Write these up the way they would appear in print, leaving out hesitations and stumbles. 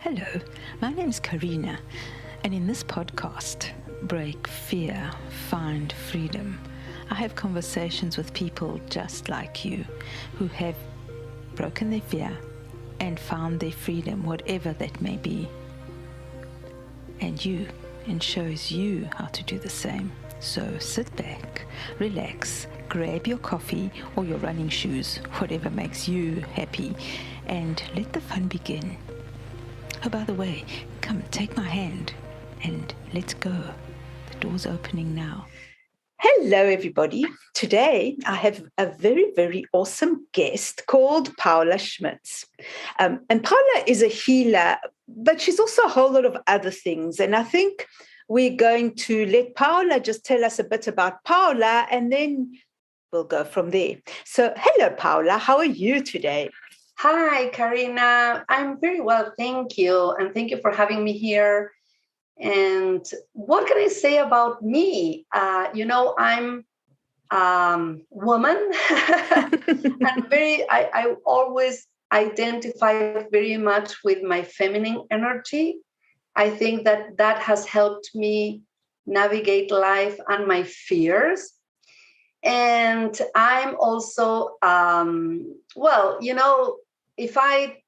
Hello, my name is Carina, and in this podcast, Break Fear, Find Freedom, I have conversations with people just like you who have broken their fear and found their freedom, whatever that may be. And shows you how to do the same. So sit back, relax, grab your coffee or your running shoes, whatever makes you happy, and let the fun begin. Oh, by the way, come take my hand and let's go. The door's opening now. Hello, everybody. Today I have a very, very awesome guest called Paula Schmitz. And Paula is a healer, but she's also a whole lot of other things. And I think we're going to let Paula just tell us a bit about Paula, and then we'll go from there. So, hello, Paula. How are you today? Hi, Carina. I'm very well, thank you. And thank you for having me here. And what can I say about me? I'm woman. I always identify very much with my feminine energy. I think that has helped me navigate life and my fears. And I'm also, if I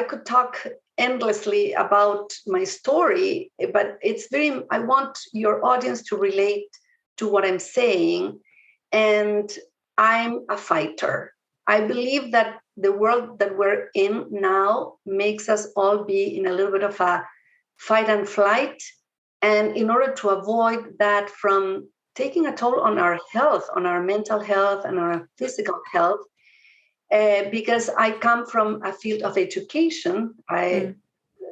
could talk endlessly about my story, but I want your audience to relate to what I'm saying. And I'm a fighter. I believe that the world that we're in now makes us all be in a little bit of a fight and flight. And in order to avoid that from taking a toll on our health, on our mental health and our physical health, because I come from a field of education. I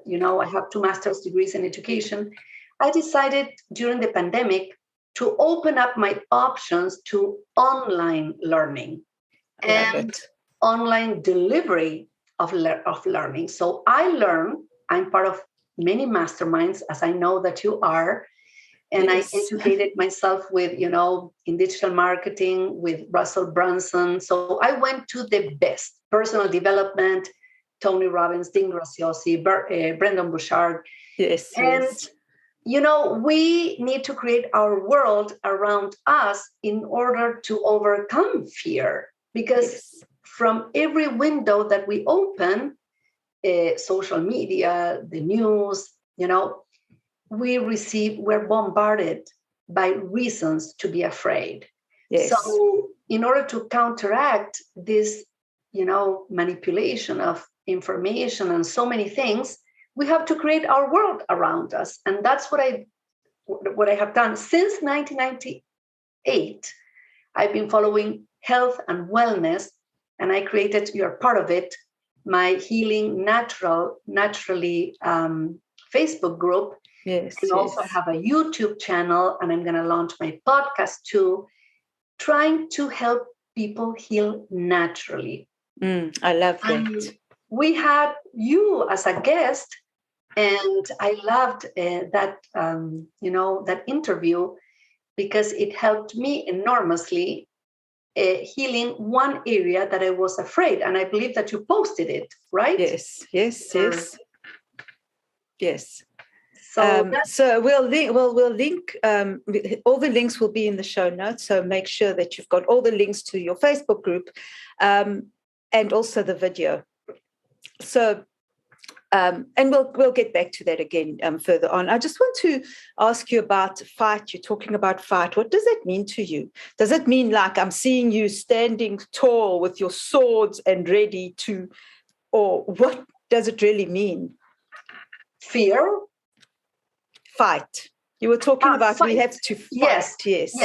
have 2 master's degrees in education. I decided during the pandemic to open up my options to online learning and online delivery of learning. So I'm part of many masterminds, as I know that you are. And yes. I educated myself with, in digital marketing with Russell Brunson. So I went to the best: personal development, Tony Robbins, Dean Graziosi, Brendan Burchard. Yes. And, we need to create our world around us in order to overcome fear. Because from every window that we open, social media, the news, we're bombarded by reasons to be afraid. Yes. So in order to counteract this, manipulation of information and so many things, we have to create our world around us. And that's what I have done since 1998. I've been following health and wellness, and I created, you're part of it, my Healing Naturally Facebook group. Yes. And also have a YouTube channel, and I'm going to launch my podcast too, trying to help people heal naturally. I love that. We had you as a guest, and I loved that interview because it helped me enormously healing one area that I was afraid. And I believe that you posted it, right? Yes. So we'll link all the links will be in the show notes. So make sure that you've got all the links to your Facebook group and also the video. So and we'll get back to that again further on. I just want to ask you about fight. You're talking about fight. What does that mean to you? Does it mean like I'm seeing you standing tall with your swords and ready to, or what does it really mean? Fear. Fight. You were talking about fight. We have to fight. Yes.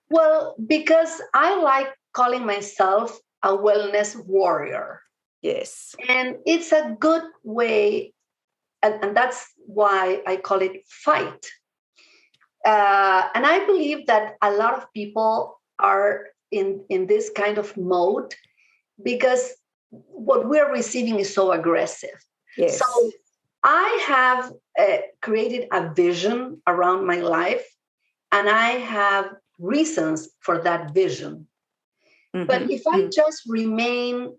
Well, because I like calling myself a wellness warrior. Yes. And it's a good way, and that's why I call it fight. And I believe that a lot of people are in this kind of mode because what we're receiving is so aggressive. Yes. So I have created a vision around my life, and I have reasons for that vision. Mm-hmm. But if I just remain,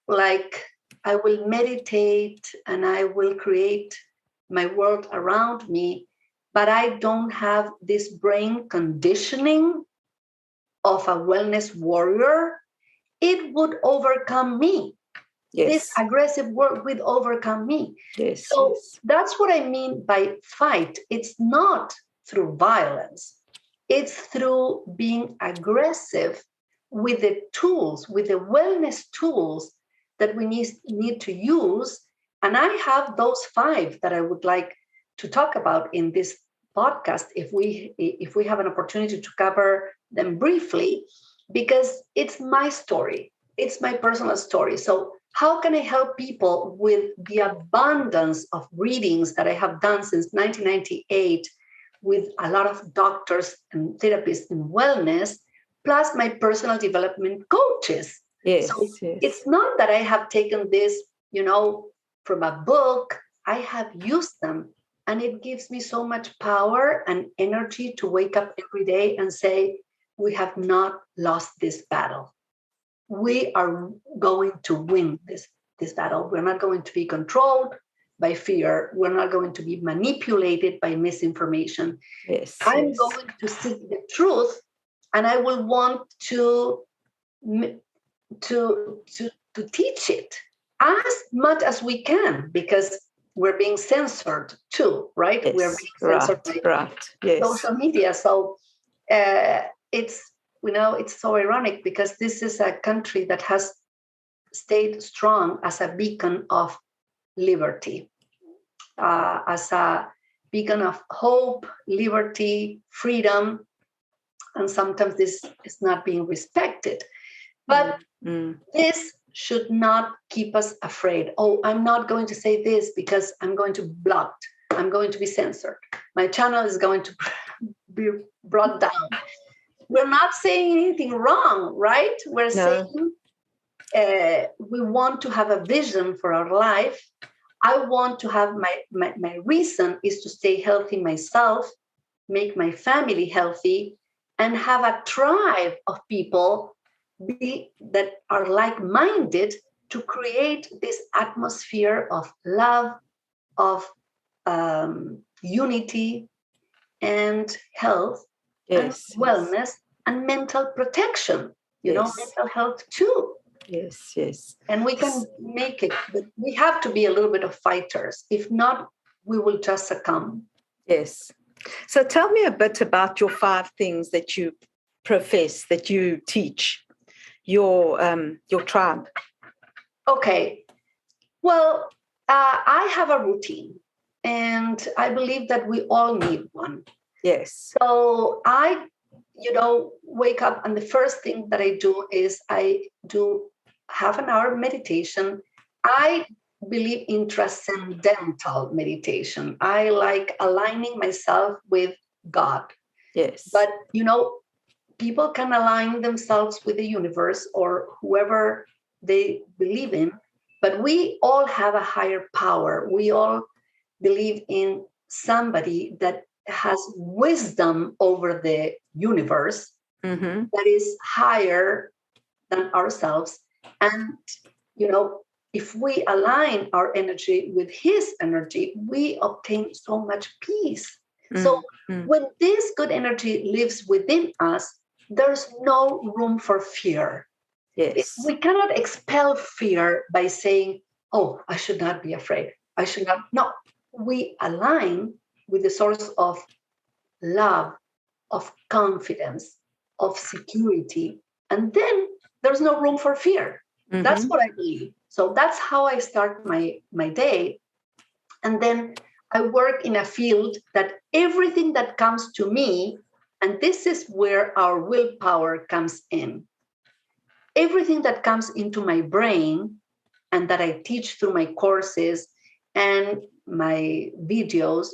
like I will meditate and I will create my world around me, but I don't have this brain conditioning of a wellness warrior, it would overcome me. Yes. This aggressive world would overcome me. Yes. So Yes. that's what I mean by fight. It's not through violence. It's through being aggressive with the tools, with the wellness tools that we need to use. And I have those 5 that I would like to talk about in this podcast if we have an opportunity to cover them briefly, because it's my story. It's my personal story. So how can I help people with the abundance of readings that I have done since 1998 with a lot of doctors and therapists in wellness, plus my personal development coaches? Yes. So Yes. it's not that I have taken this, from a book. I have used them, and it gives me so much power and energy to wake up every day and say, we have not lost this battle. We are going to win this battle. We're not going to be controlled by fear. We're not going to be manipulated by misinformation. Yes. I'm Yes. going to seek the truth, and I will want to teach it as much as we can, because we're being censored too, right? Yes. We're being censored by Yes. social media. So it's so ironic, because this is a country that has stayed strong as a beacon of liberty, as a beacon of hope, liberty, freedom, and sometimes this is not being respected. But this should not keep us afraid. Oh, I'm not going to say this because I'm going to be blocked. I'm going to be censored. My channel is going to be brought down. We're not saying anything wrong, right? We're saying we want to have a vision for our life. I want to have my reason is to stay healthy myself, make my family healthy, and have a tribe of people that are like-minded to create this atmosphere of love, of unity and health, and wellness, and mental protection, mental health too. Yes, yes. And we can make it, but we have to be a little bit of fighters. If not, we will just succumb. Yes. So tell me a bit about your 5 things that you profess, that you teach your tribe. Okay. Well, I have a routine, and I believe that we all need one. Yes. So I, wake up, and the first thing that I do is I do half an hour meditation. I believe in transcendental meditation. I like aligning myself with God. Yes. But, people can align themselves with the universe or whoever they believe in, but we all have a higher power. We all believe in somebody that has wisdom over the universe, that is higher than ourselves. And, if we align our energy with his energy, we obtain so much peace. So when this good energy lives within us, there's no room for fear. Yes. We cannot expel fear by saying, oh, I should not be afraid. I should not. No, we align with the source of love, of confidence, of security. And then there's no room for fear. That's what I believe. So that's how I start my day. And then I work in a field that everything that comes to me, and this is where our willpower comes in. Everything that comes into my brain and that I teach through my courses and my videos,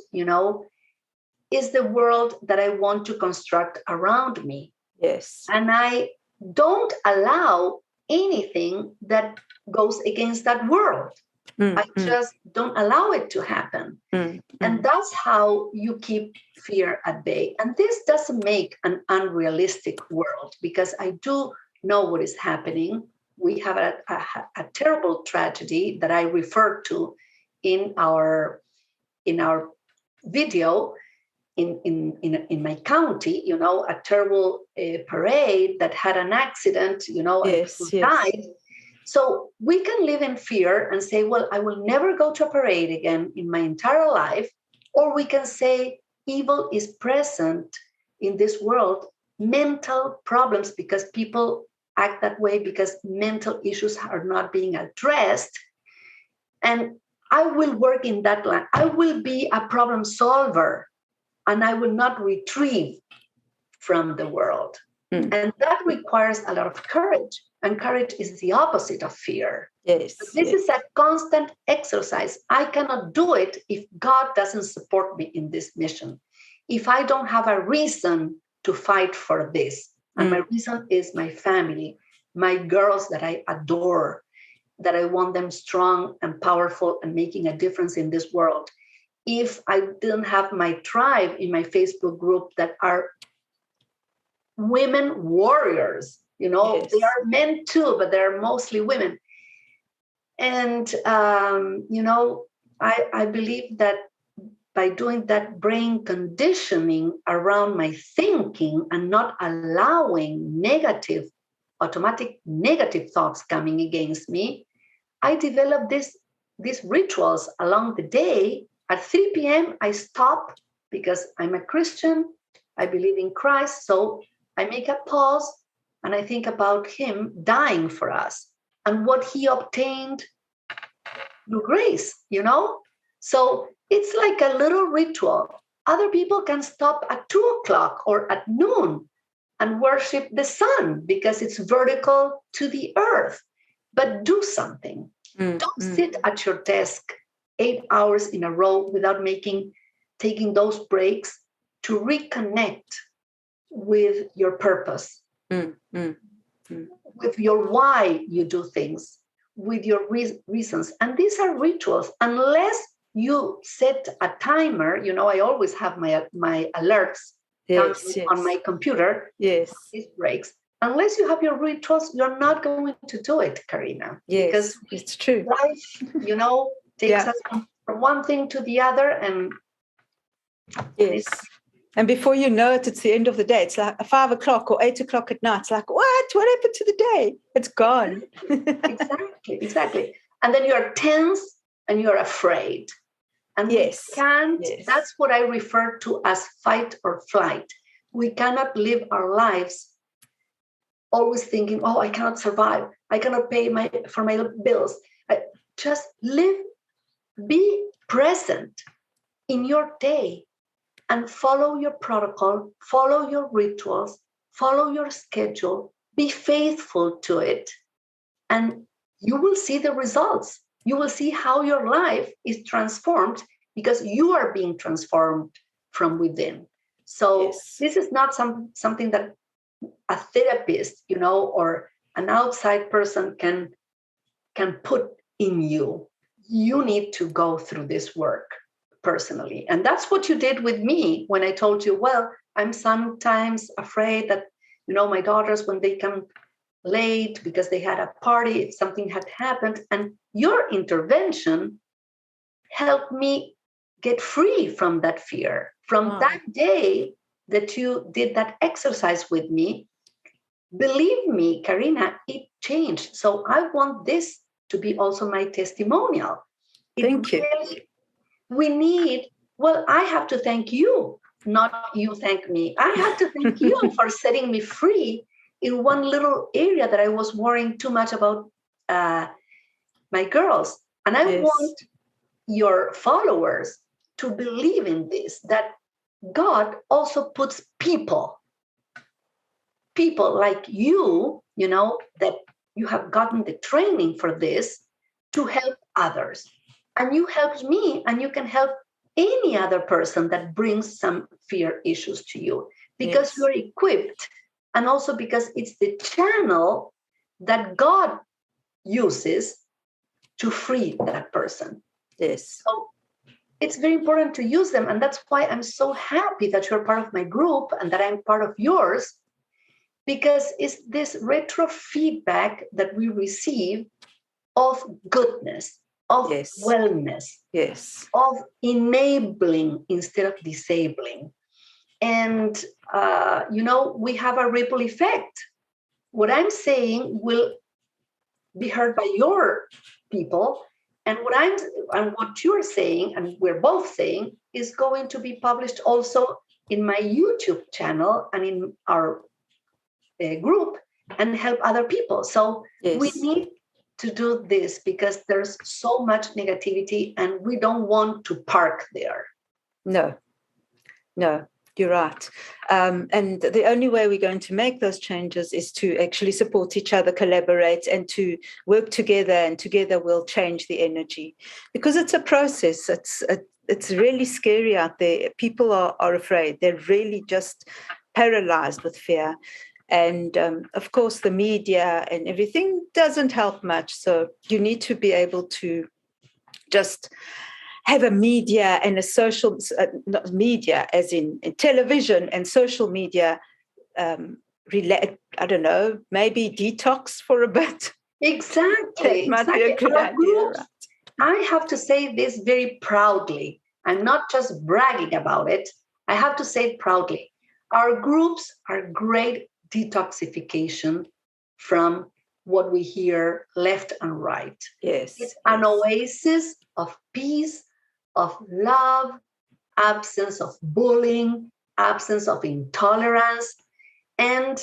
is the world that I want to construct around me. Yes. And I don't allow anything that goes against that world. I just don't allow it to happen. And that's how you keep fear at bay. And this doesn't make an unrealistic world, because I do know what is happening. we have a terrible tragedy that I referred to in our video in my county, a terrible parade that had an accident, and people died. So we can live in fear and say, well, I will never go to a parade again in my entire life. Or we can say evil is present in this world, mental problems, because people act that way because mental issues are not being addressed. And I will work in that line. I will be a problem solver, and I will not retrieve from the world. And that requires a lot of courage. And courage is the opposite of fear. Yes. This is a constant exercise. I cannot do it if God doesn't support me in this mission. If I don't have a reason to fight for this, and my reason is my family, my girls that I adore, that I want them strong and powerful and making a difference in this world. If I didn't have my tribe in my Facebook group that are women warriors, they are men too, but they're mostly women. And, I believe that by doing that brain conditioning around my thinking and not allowing automatic negative thoughts coming against me, I developed these rituals along the day. At 3 p.m., I stop because I'm a Christian. I believe in Christ. So I make a pause and I think about him dying for us and what he obtained through grace, So it's like a little ritual. Other people can stop at 2:00 or at noon and worship the sun because it's vertical to the earth. But do something. Don't sit at your desk 8 hours in a row without taking those breaks to reconnect with your purpose, with your why you do things, with your reasons. And these are rituals. Unless you set a timer, I always have my alerts on my computer. Yes. These breaks. Unless you have your rituals, you're not going to do it, Carina. Yes, because it's true. Life, takes us from one thing to the other. And yes. And before you know it, it's the end of the day. It's like 5 o'clock or 8 o'clock at night. It's like, what happened to the day? It's gone. Exactly. And then you're tense and you're afraid. And we can't, that's what I refer to as fight or flight. We cannot live our lives always thinking, I cannot survive. I cannot pay for my bills. Just live, be present in your day and follow your protocol, follow your rituals, follow your schedule, be faithful to it. And you will see the results. You will see how your life is transformed because you are being transformed from within. So this is not something that a therapist, or an outside person can put in you. You need to go through this work personally. And that's what you did with me when I told you, well, I'm sometimes afraid that, my daughters, when they come late because they had a party, something had happened. And your intervention helped me get free from that fear. From that day that you did that exercise with me, believe me, Carina, it changed. So I want this to be also my testimonial. Thank you. I have to thank you, not you thank me. I have to thank you for setting me free in one little area that I was worrying too much about my girls. And I want your followers to believe in this, that God also puts people like you, that you have gotten the training for this to help others. And you helped me, and you can help any other person that brings some fear issues to you because you're equipped, and also because it's the channel that God uses to free that person. Yes. So it's very important to use them. And that's why I'm so happy that you're part of my group and that I'm part of yours, because it's this retro feedback that we receive of goodness, of Yes. wellness, Yes. of enabling instead of disabling. And, we have a ripple effect. What I'm saying will be heard by your people. And what you're saying, and we're both saying, is going to be published also in my YouTube channel and in our group and help other people. So we Yes. need to do this because there's so much negativity and we don't want to park there. No, you're right. And the only way we're going to make those changes is to actually support each other, collaborate, and to work together. And together we'll change the energy, because it's a process. It's really scary out there. People are afraid. They're really just paralyzed with fear. And of course, the media and everything doesn't help much. So you need to be able to just have a media and a social, not media as in television and social media, I don't know, maybe detox for a bit. Exactly. That might be a good idea. Groups, right? I have to say this very proudly. I'm not just bragging about it. I have to say it proudly. Our groups are great detoxification from what we hear left and right. Yes. It's an oasis of peace, of love, absence of bullying, absence of intolerance, and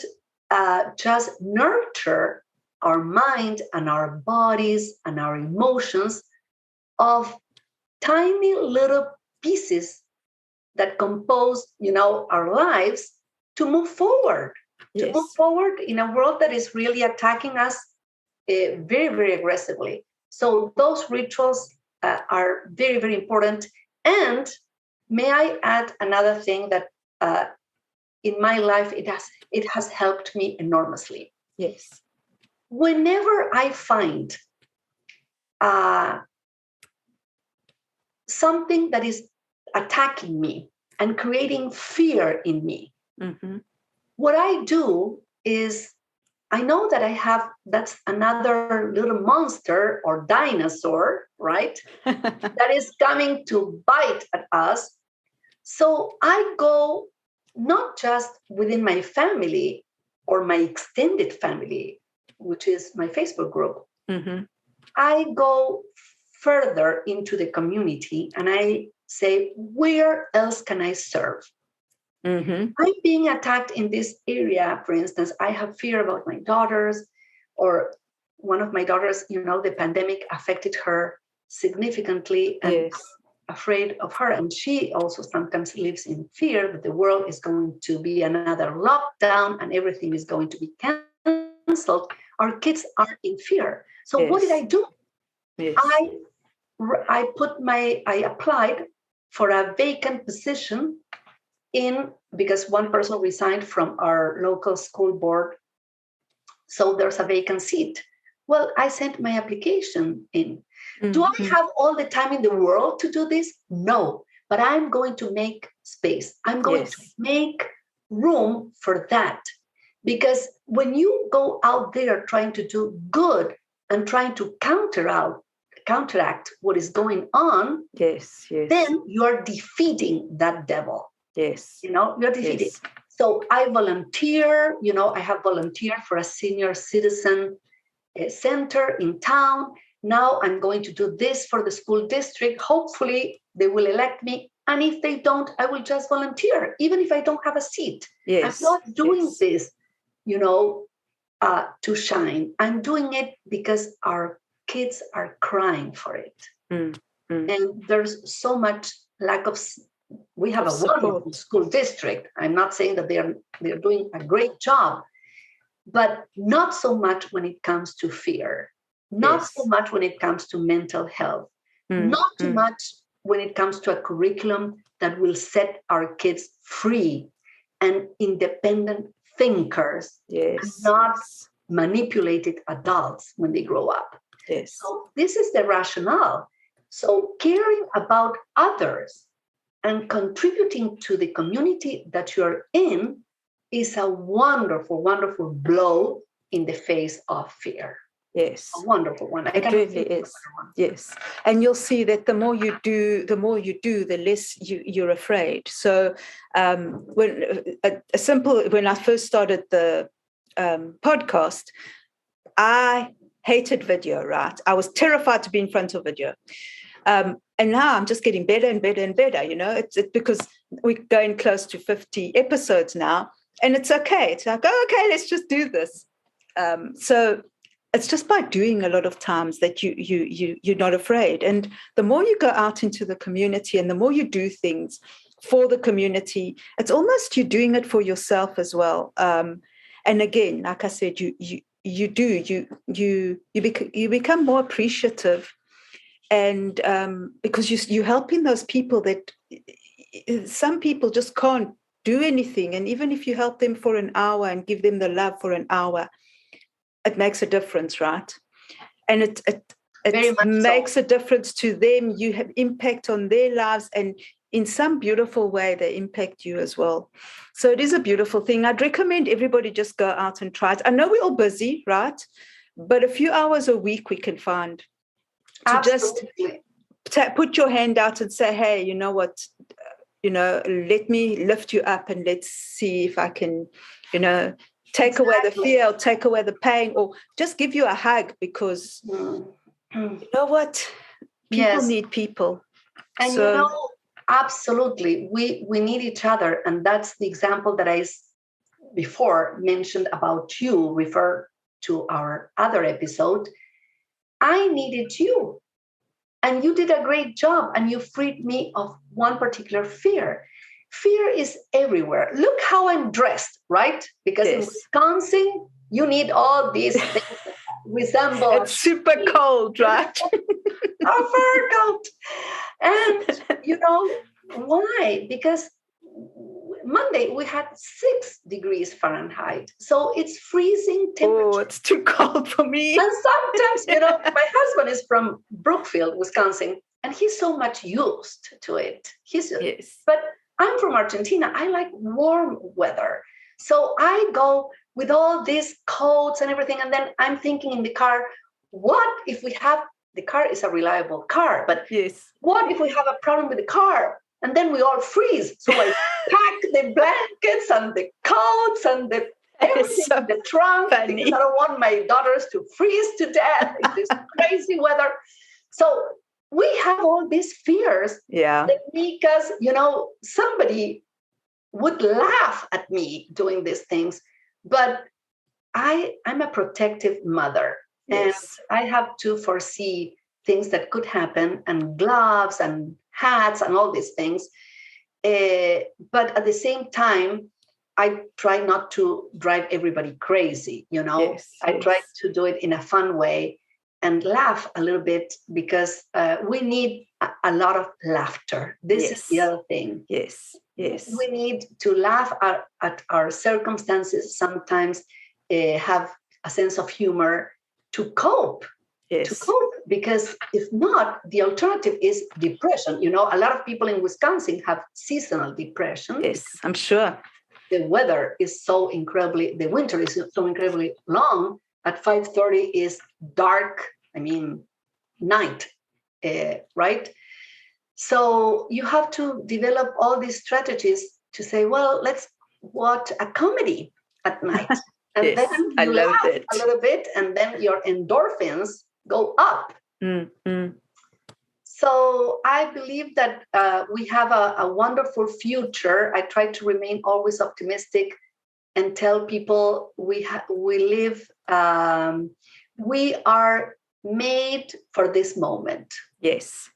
just nurture our mind and our bodies and our emotions of tiny little pieces that compose, our lives to move forward, Yes. to move forward in a world that is really attacking us very, very aggressively. So those rituals are very, very important. And may I add another thing that in my life it has helped me enormously. Yes. Whenever I find something that is attacking me and creating fear in me, what I do is I know that that's another little monster or dinosaur, right? That is coming to bite at us. So I go not just within my family or my extended family, which is my Facebook group. I go further into the community and I say, where else can I serve? I'm being attacked in this area. For instance, I have fear about my daughters, or one of my daughters, the pandemic affected her significantly, and yes. Afraid of her. And she also sometimes lives in fear that the world is going to be another lockdown and everything is going to be canceled. Our kids are in fear. So yes. What did I do? Yes. I applied for a vacant position because one person resigned from our local school board. So there's a vacant seat. Well, I sent my application in. Do I have all the time in the world to do this? No, but I'm going to make space. I'm going to make room for that. Because when you go out there trying to do good and trying to counteract what is going on, then you're defeating that devil. Yes. You're defeated. Yes. So I volunteer, I have volunteered for a senior citizen center in town. Now I'm going to do this for the school district. Hopefully they will elect me. And if they don't, I will just volunteer, even if I don't have a seat. Yes. I'm not doing this, to shine. I'm doing it because our kids are crying for it. And there's so much lack of we have a wonderful school district. I'm not saying that they're doing a great job, but not so much when it comes to fear, not so much when it comes to mental health, not too much when it comes to a curriculum that will set our kids free and independent thinkers, and not manipulated adults when they grow up. Yes. So this is the rationale. So caring about others and contributing to the community that you're in is a wonderful, wonderful blow in the face of fear. Yes. A wonderful one. It really is. Yes. And you'll see that the more you do, the less you're afraid. So when I first started the podcast, I hated video, right? I was terrified to be in front of video. And now I'm just getting better and better and better, it's because we're going close to 50 episodes now, and it's okay. It's like, okay, let's just do this. So it's just by doing a lot of times that you're not afraid. And the more you go out into the community and the more you do things for the community, it's almost you're doing it for yourself as well. And again, like I said, you become more appreciative, and because you're helping those people that some people just can't do anything. And even if you help them for an hour and give them the love for an hour, it makes a difference, right? And it makes a difference to them. You have impact on their lives, and in some beautiful way, they impact you as well. So it is a beautiful thing. I'd recommend everybody just go out and try it. I know we're all busy, right? But a few hours a week we can find to Absolutely. just put your hand out and say, hey, you know what? Let me lift you up, and let's see if I can, take away the fear, or take away the pain, or just give you a hug, because you know what? People need people. And absolutely, we need each other. And that's the example that I before mentioned about you, refer to our other episode. I needed you. And you did a great job, and you freed me of one particular fear. Fear is everywhere. Look how I'm dressed, right? Because in Wisconsin, you need all these things that resemble. It's super cold, right? A fur coat. And why? Because Monday we had 6 degrees Fahrenheit. So it's freezing temperature. Oh, it's too cold for me. And sometimes, my husband is from Brookfield, Wisconsin, and he's so much used to it. But I'm from Argentina. I like warm weather. So I go with all these coats and everything. And then I'm thinking in the car, what if the car is a reliable car, but what if we have a problem with the car? And then we all freeze. So I pack the blankets and the coats and everything, the trunk, because I don't want my daughters to freeze to death in this crazy weather. So we have all these fears that make us, somebody would laugh at me doing these things. But I'm a protective mother. And I have to foresee things that could happen, and gloves and hats and all these things. But at the same time, I try not to drive everybody crazy, I try to do it in a fun way and laugh a little bit, because we need a lot of laughter. This is the other thing. Yes. We need to laugh at our circumstances, sometimes have a sense of humor to cope. Because if not, the alternative is depression. A lot of people in Wisconsin have seasonal depression. Yes, I'm sure. The weather is the winter is so incredibly long. At 5:30 is dark, night, right? So you have to develop all these strategies to say, well, let's watch a comedy at night. And then you laugh a little bit, and then your endorphins go up. Mm-hmm. So I believe that we have a wonderful future. I try to remain always optimistic and tell people we are made for this moment. Yes.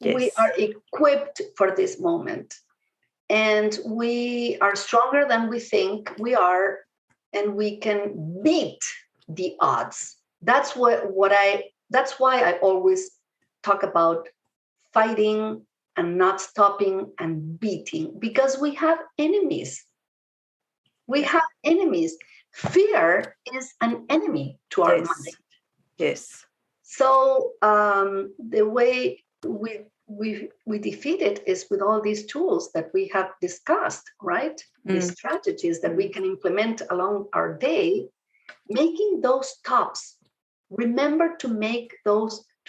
We are equipped for this moment. And we are stronger than we think we are, and we can beat the odds. That's why I always talk about fighting and not stopping and beating, because we have enemies. Fear is an enemy to our mind. Yes. So the way we we defeat it is with all these tools that we have discussed, right? These strategies that we can implement along our day, making those stops. Remember to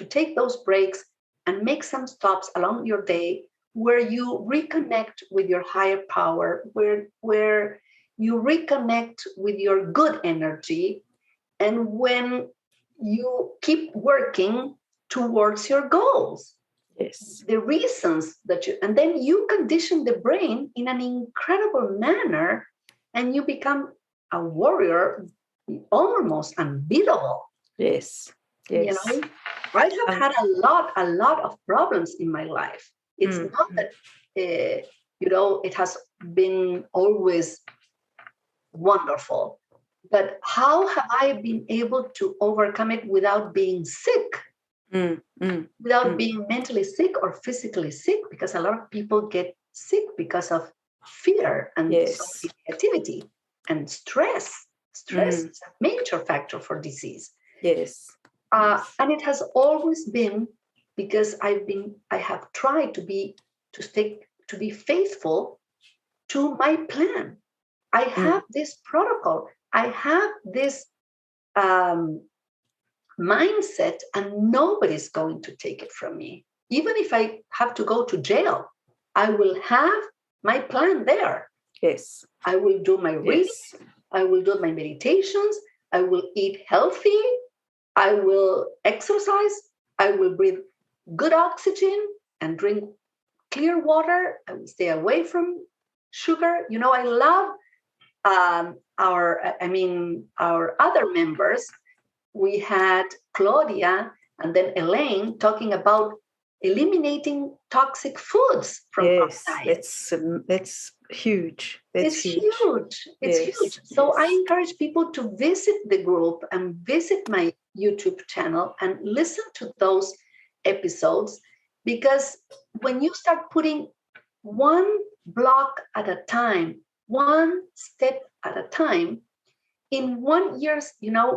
take those breaks and make some stops along your day where you reconnect with your higher power, where you reconnect with your good energy, and when you keep working towards your goals. Yes. The reasons and then you condition the brain in an incredible manner, and you become a warrior, almost unbeatable. Yes. Yes. I have had a lot of problems in my life. It's not that, it has been always wonderful, but how have I been able to overcome it without being sick? Without being mentally sick or physically sick, because a lot of people get sick because of fear and negativity and stress. Stress is a major factor for disease. Yes. And it has always been because I have tried to be faithful to my plan. I have this protocol. I have this mindset, and nobody's going to take it from me. Even if I have to go to jail, I will have my plan there. Yes. I will do my reading. I will do my meditations. I will eat healthy. I will exercise. I will breathe good oxygen and drink clear water. I will stay away from sugar. I love our other members. We had Claudia and then Elaine talking about eliminating toxic foods from our diet. That's huge. It's huge. It's huge. So I encourage people to visit the group and visit my YouTube channel and listen to those episodes, because when you start putting one block at a time, one step at a time, in 1 year,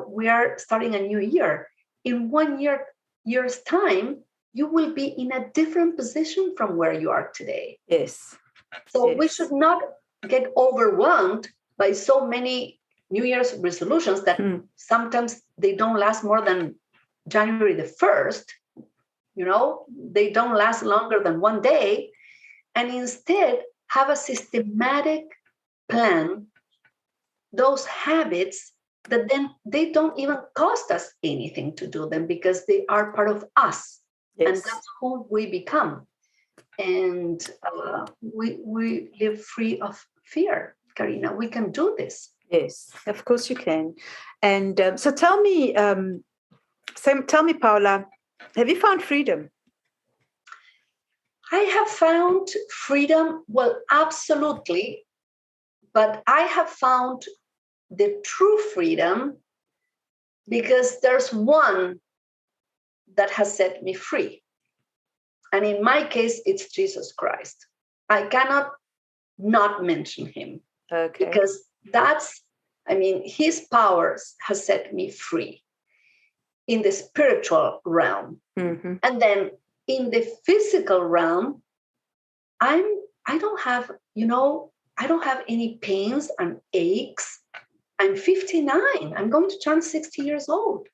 we are starting a new year. In 1 year's time, you will be in a different position from where you are today. Yes. So we should not get overwhelmed by so many New Year's resolutions that sometimes they don't last more than January the 1st. They don't last longer than one day. And instead, have a systematic plan, those habits that then they don't even cost us anything to do them, because they are part of us. And that's who we become. And we live free of fear. Carina, we can do this. Yes, of course you can. And so tell me, Paula, have you found freedom? I have found freedom. Well, absolutely. But I have found the true freedom because there's one that has set me free. And in my case, it's Jesus Christ. I cannot not mention him. Okay. Because his powers has set me free in the spiritual realm. Mm-hmm. And then in the physical realm, I don't have any pains and aches. I'm 59. I'm going to turn 60 years old.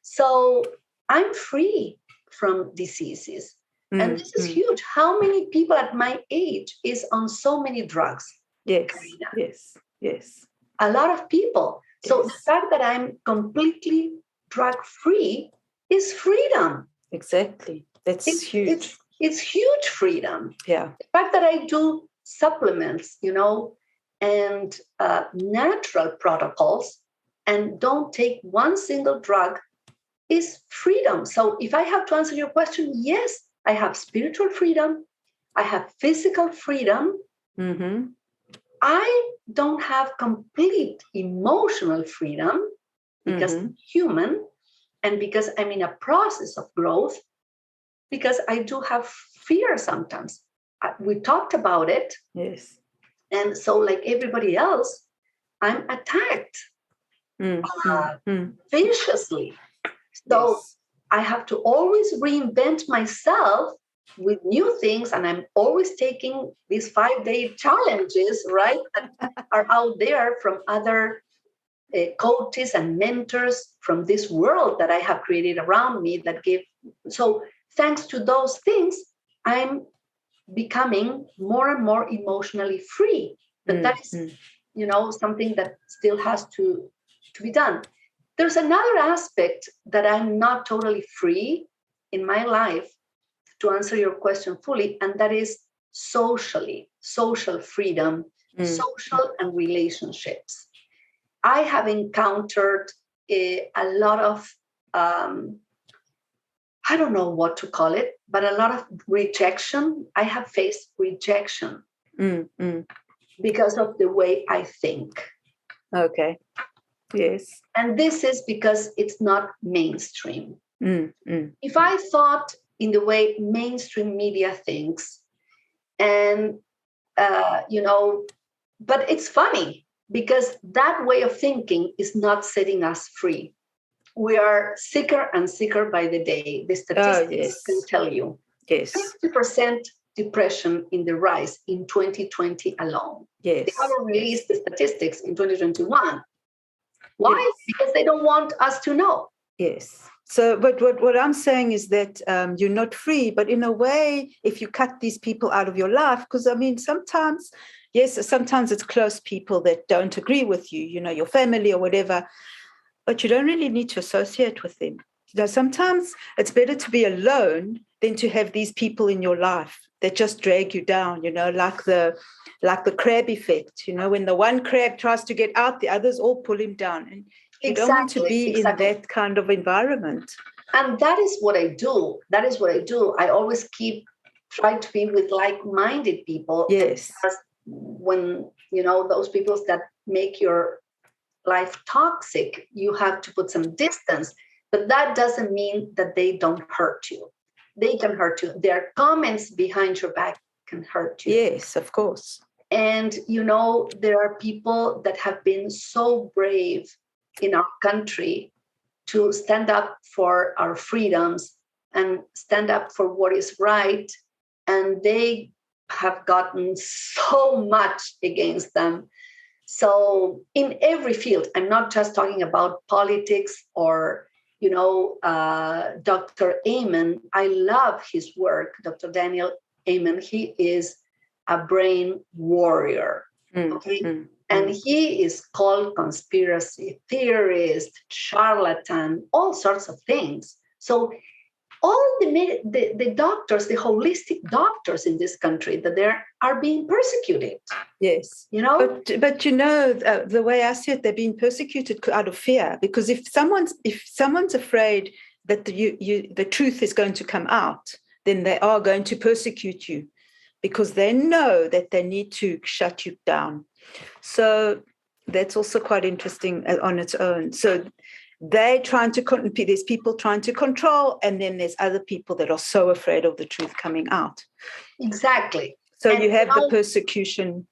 So I'm free from diseases. And this is huge. How many people at my age is on so many drugs? Yes, Carina? yes. A lot of people. So the fact that I'm completely drug-free is freedom. Exactly. That's huge. It's huge freedom. Yeah. The fact that I do supplements, and natural protocols and don't take one single drug is freedom. So if I have to answer your question, yes, I have spiritual freedom. I have physical freedom. Mm-hmm. I don't have complete emotional freedom because I'm human and because I'm in a process of growth, because I do have fear sometimes. We talked about it. Yes. And so, like everybody else, I'm attacked viciously. So I have to always reinvent myself with new things, and I'm always taking these 5-day challenges, right, that are out there from other coaches and mentors from this world that I have created around me that give. So thanks to those things, I'm becoming more and more emotionally free. But that is, something that still has to be done. There's another aspect that I'm not totally free in my life, to answer your question fully, and that is social freedom, social and relationships. I have encountered a lot of, I don't know what to call it, but a lot of rejection. I have faced rejection because of the way I think. Okay. Yes. And this is because it's not mainstream. If I thought in the way mainstream media thinks, and, but it's funny because that way of thinking is not setting us free. We are sicker and sicker by the day. The statistics can tell you. Yes. 50% depression in the rise in 2020 alone. Yes. They haven't released the statistics in 2021. Why? Yes. Because they don't want us to know. Yes. So, but what I'm saying is that you're not free, but in a way, if you cut these people out of your life, because I mean, sometimes it's close people that don't agree with you, your family or whatever, but you don't really need to associate with them. Sometimes it's better to be alone than to have these people in your life that just drag you down, like the crab effect, when the one crab tries to get out, the others all pull him down. And you don't want to be in that kind of environment. And that is what I do. I always try to be with like-minded people. Yes. When, those people that make your life toxic, you have to put some distance. But that doesn't mean that they don't hurt you. They can hurt you. Their comments behind your back can hurt you. Yes, of course. And, there are people that have been so brave in our country to stand up for our freedoms and stand up for what is right. And they have gotten so much against them. So in every field, I'm not just talking about politics or, Dr. Amen. I love his work, Dr. Daniel Amen. He is a brain warrior. Okay. And he is called conspiracy theorist, charlatan, all sorts of things. So all the doctors, the holistic doctors in this country, that there are being persecuted. Yes. But the way I see it, they're being persecuted out of fear, because if someone's afraid that the truth is going to come out, then they are going to persecute you, because they know that they need to shut you down. So that's also quite interesting on its own. So there's people trying to control, and then there's other people that are so afraid of the truth coming out. Exactly. So you have the persecution.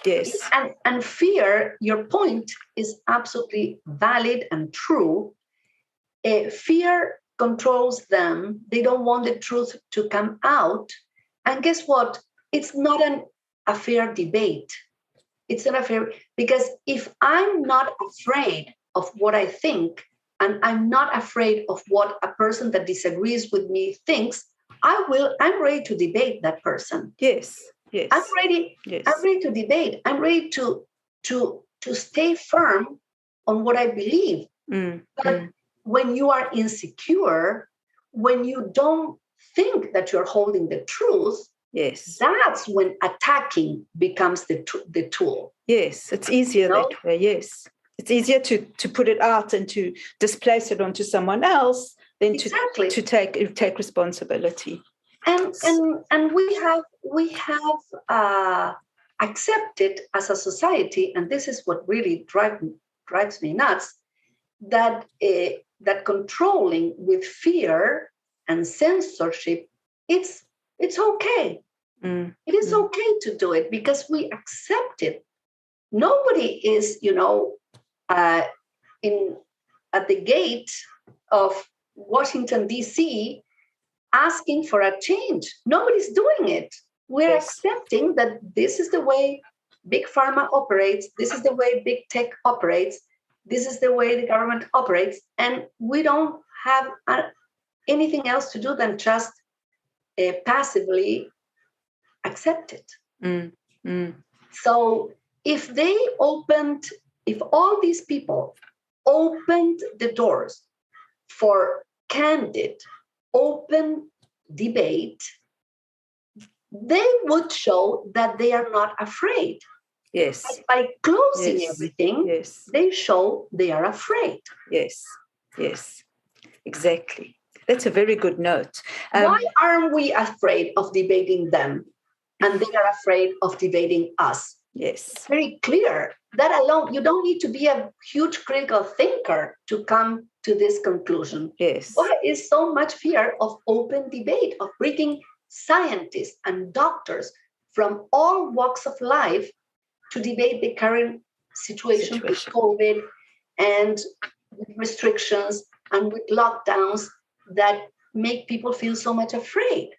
Yes. And fear, your point is absolutely valid and true. Fear controls them. They don't want the truth to come out. And guess what? It's not a fair debate. It's not a fair, because if I'm not afraid of what I think, and I'm not afraid of what a person that disagrees with me thinks, I'm ready to debate that person. Yes. Yes. I'm ready to debate. I'm ready to stay firm on what I believe. But when you are insecure, when you don't think that you're holding the truth, yes, that's when attacking becomes the tool. Yes, it's easier that way. Yes, it's easier to put it out and to displace it onto someone else than to take responsibility. And we have accepted as a society, and this is what really drives me nuts, that controlling with fear and censorship, it's okay. It is okay to do it because we accept it. Nobody is, at the gate of Washington, D.C., asking for a change. Nobody's doing it. We're Yes. accepting that this is the way big pharma operates. This is the way big tech operates. This is the way the government operates. And we don't have anything else to do than just passively accept it. So if all these people opened the doors for candid, open debate, they would show that they are not afraid. Yes. By closing everything, they show they are afraid. Yes. Yes. Exactly. That's a very good note. Why aren't we afraid of debating them? And they are afraid of debating us. Yes. It's very clear. That alone, you don't need to be a huge critical thinker to come to this conclusion. Yes. Why is so much fear of open debate, of bringing scientists and doctors from all walks of life to debate the current situation with COVID and with restrictions and with lockdowns that make people feel so much afraid?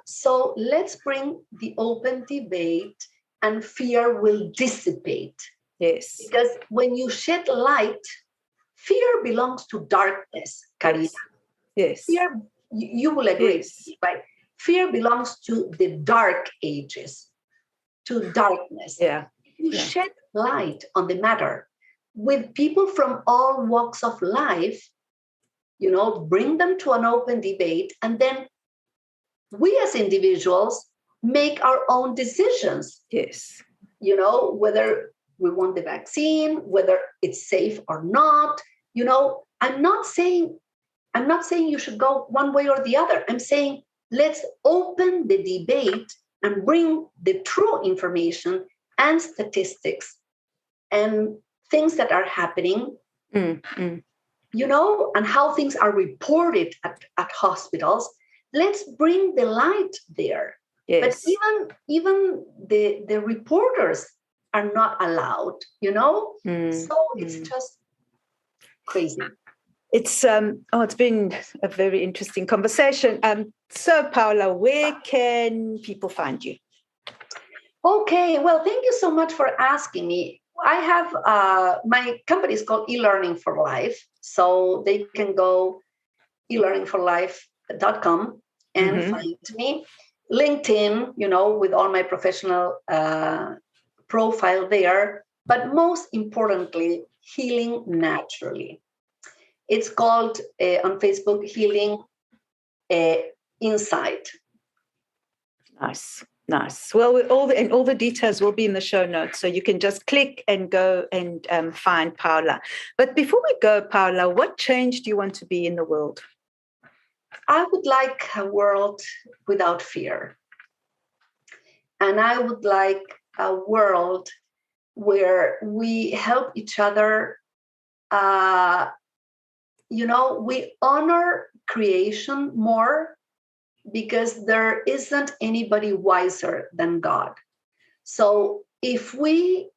So let's bring the open debate and fear will dissipate. Yes. Because when you shed light, fear belongs to darkness, Carina. Yes. Fear, you will agree, right? Fear belongs to the dark ages, to darkness. Yeah. If you shed light on the matter with people from all walks of life, bring them to an open debate, and then we as individuals make our own decisions. Yes. Whether we want the vaccine, whether it's safe or not. I'm not saying you should go one way or the other. I'm saying let's open the debate and bring the true information and statistics and things that are happening, and how things are reported at hospitals. Let's bring the light there. Yes. But even the reporters are not allowed, So it's just crazy. It's been a very interesting conversation. So Paula, where can people find you? Okay, well, thank you so much for asking me. I have my company is called eLearning for Life, so they can go elearningforlife.com and find me. LinkedIn, with all my professional profile there, but most importantly, Healing Naturally. It's called on Facebook Healing Insight. Nice. Well, all the details will be in the show notes, so you can just click and go and find Paula. But before we go, Paula, what change do you want to be in the world? I would like a world without fear. And I would like a world where we help each other. We honor creation more because there isn't anybody wiser than God. So if we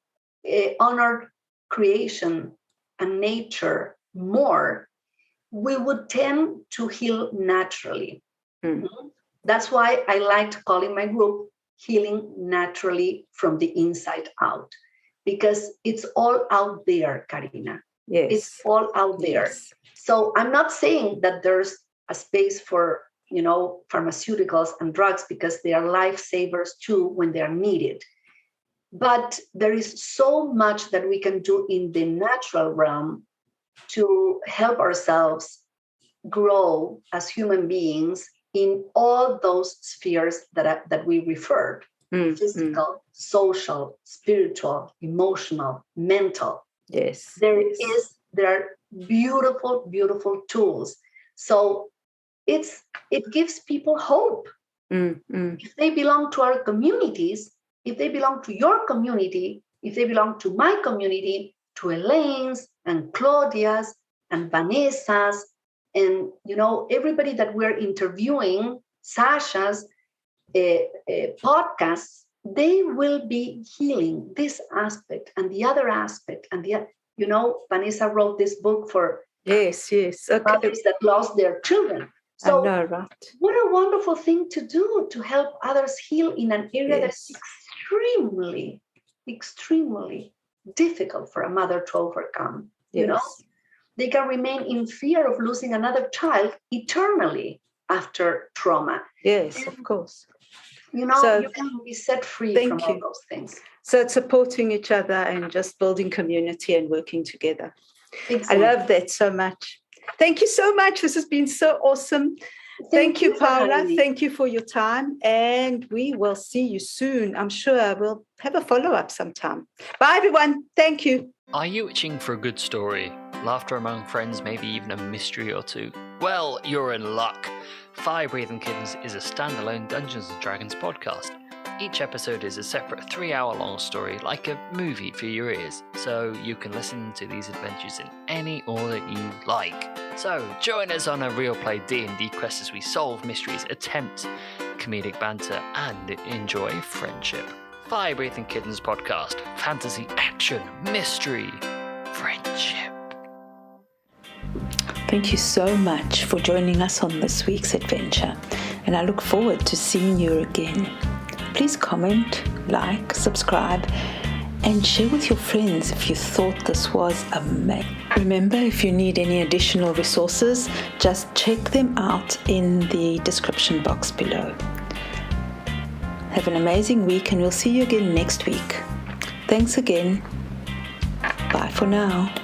honor creation and nature more, we would tend to heal naturally. That's why I like calling my group Healing Naturally from the Inside Out, because it's all out there, Carina. Yes. It's all out there. Yes. So I'm not saying that there's a space for, pharmaceuticals and drugs, because they are lifesavers too when they are needed. But there is so much that we can do in the natural realm to help ourselves grow as human beings in all those spheres that we referred: physical, social, spiritual, emotional, mental. Yes. There are beautiful, beautiful tools. So it gives people hope. If they belong to our communities, if they belong to your community, if they belong to my community, to Elaine's and Claudia's and Vanessa's, and everybody that we're interviewing, Sasha's podcasts, they will be healing this aspect and the other aspect. And Vanessa wrote this book for Yes. Okay. Families that lost their children. So I know, right? what a wonderful thing to do to help others heal in an area that's extremely, extremely difficult for a mother to overcome. You know, they can remain in fear of losing another child eternally after trauma. Yes, and, of course. You know, so, you can be set free from all those things. So it's supporting each other and just building community and working together. Exactly. I love that so much. Thank you so much. This has been so awesome. Thank you, Paula. Thank you for your time. And we will see you soon. I'm sure we'll have a follow-up sometime. Bye, everyone. Thank you. Are you itching for a good story? Laughter among friends, maybe even a mystery or two? Well, you're in luck. Fire Breathing Kittens is a standalone Dungeons & Dragons podcast. Each episode is a separate 3-hour-long story, like a movie for your ears, so you can listen to these adventures in any order you like. So join us on a real play D&D quest as we solve mysteries, attempt comedic banter, and enjoy friendship. Fire Breathing Kittens podcast, fantasy, action, mystery, friendship. Thank you so much for joining us on this week's adventure, and I look forward to seeing you again. Please comment, like, subscribe, and share with your friends if you thought this was amazing. Remember, if you need any additional resources, just check them out in the description box below. Have an amazing week, and we'll see you again next week. Thanks again. Bye for now.